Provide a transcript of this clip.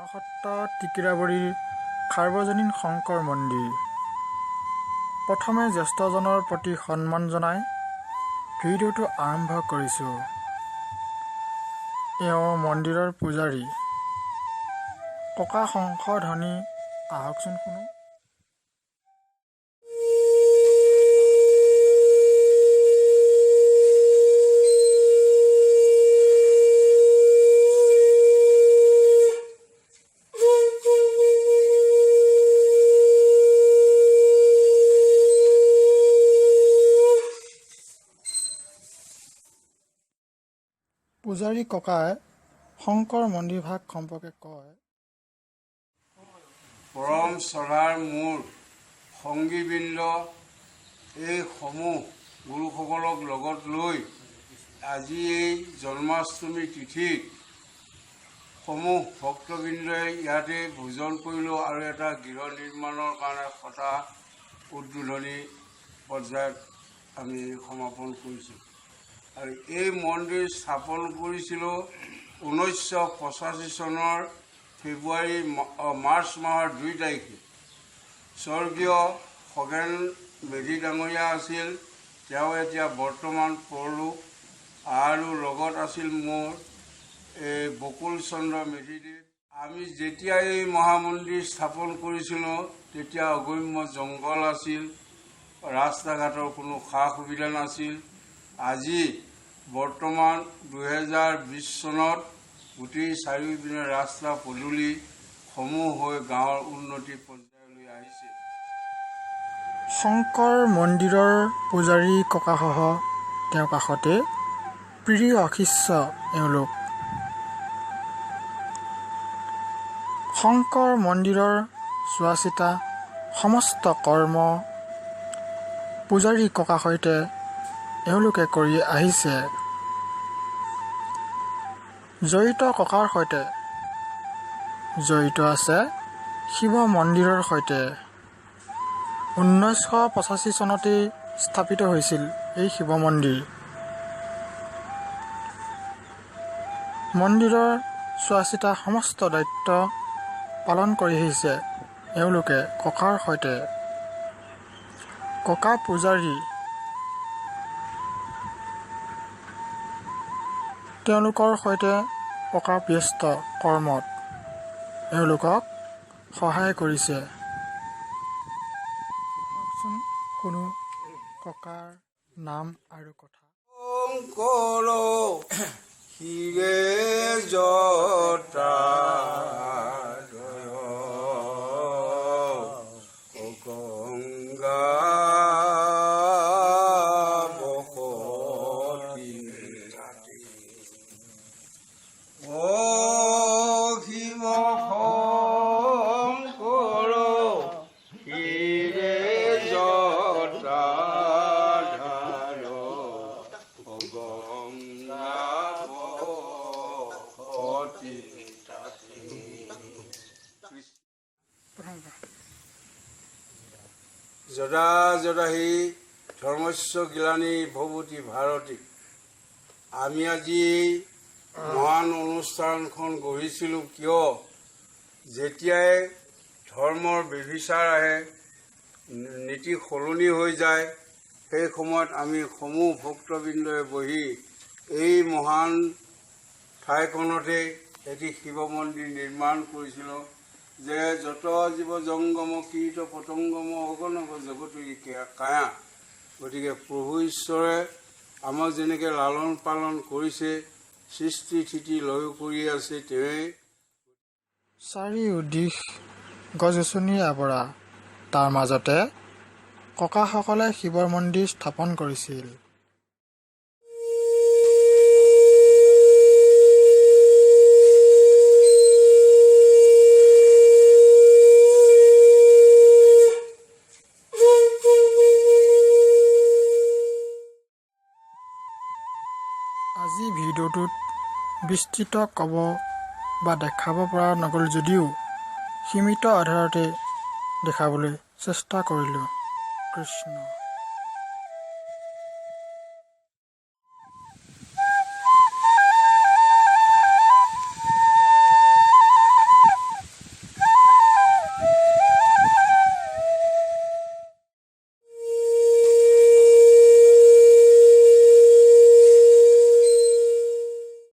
নৰসত্ৰ টিকিৰাবৰীৰ সাৰ্বজনীন শংকৰ মন্দিৰ। প্ৰথমে জ্যেষ্ঠজনৰ প্ৰতি সন্মান জনাই ভিডিঅ'টো আৰম্ভ কৰিছোঁ। এওঁ মন্দিৰৰ পূজাৰী ককা শংকৰধ্বনি। আহকচোন শুনো। পূজাৰী ককাই শংকৰ মন্দিৰভাগ সম্পৰ্কে কয়। পৰম শ্ৰদ্ধাৰ মোৰ সংগীবৃন্দ, এই সমূহ গুৰুসকলক লগত লৈ আজি এই জন্মাষ্টমী তিথিত সমূহ ভক্তবৃন্দই ইয়াতে ভোজন কৰিলোঁ আৰু এটা গৃহ নিৰ্মাণৰ কাৰণে সতা উদ্বোধনী পৰ্যায়ত আমি সমাপন কৰিছোঁ। আৰু এই মন্দিৰ স্থাপন কৰিছিলোঁ 1985 চনৰ মাৰ্চ মাহৰ 2 তাৰিখে। স্বৰ্গীয় খগেন মেধি ডাঙৰীয়া আছিল, তেওঁ এতিয়া বৰ্তমান পৰলোক। আৰু লগত আছিল মোৰ এই বকুল চন্দ্ৰ মেধিদেৱ। আমি যেতিয়া এই মহামন্দিৰ স্থাপন কৰিছিলোঁ তেতিয়া অগম্য জংঘল আছিল, ৰাস্তা ঘাটৰ কোনো সা সুবিধা নাছিল। আজি বৰ্তমান 2020 চনত গোটেই চাৰিওপিনে ৰাস্তা পদূলি সমূহ হৈ গাঁৱৰ উন্নতি পৰ্যায়লৈ আহিছে। শংকৰ মন্দিৰৰ পূজাৰী ককাসহ তেওঁৰ কাষতে প্ৰিয় শিষ্য এওঁলোক। শংকৰ মন্দিৰৰ চোৱা চিতা সমস্ত কৰ্ম পূজাৰী ককাৰ সৈতে এওঁলোকে কৰি আহিছে। জড়িত ককাৰ সৈতে জড়িত আছে শিৱ মন্দিৰৰ সৈতে। 1985 চনতেই স্থাপিত হৈছিল এই শিৱ মন্দিৰ। মন্দিৰৰ চোৱা চিতা সমস্ত দায়িত্ব পালন কৰি আহিছে এওঁলোকে ককাৰ সৈতে। ককা পূজাৰী, তেওঁলোকৰ সৈতে ককা ব্যস্ত কৰ্মত এওঁলোকক সহায় কৰিছে। শুনো ককাৰ নাম আৰু কথা। শংকৰ শিৰে জটা গংগা বসতি শিৱ শংকৰ শিৰে জটা যদা যদাহি ধৰ্মস্য গিলানি ভৱতি ভাৰতী। আমি আজি মহান অনুষ্ঠানখন গঢ়িছিলোঁ কিয়, যেতিয়াই ধৰ্মৰ ব্যভিচাৰ আহে, নীতি সলনি হৈ যায়, সেই সময়ত আমি সমূহ ভক্তবৃন্দই বহি এই মহান ঠাইখনতে এটি শিৱ মন্দিৰ নিৰ্মাণ কৰিছিলোঁ, যে যত জীৱ জংগম কীট পতংগম অগণক জগতৰি কায়া। গতিকে প্ৰভু ঈশ্বৰে আমাক যেনেকৈ লালন পালন কৰিছে, সৃষ্টি স্থিতি লয় কৰি আছে, তেৱে চাৰিওদিশ গছ গছনিৰে আৱৰা। তাৰ মাজতে ককাসকলে শিৱৰ মন্দিৰ স্থাপন কৰিছিল। আজি ভিডিঅ'টোত বিস্তৃত ক'ব বা দেখাব পৰা নগ'ল যদিও সীমিত আধাৰতে দেখাবলৈ চেষ্টা কৰিলোঁ। কৃষ্ণ।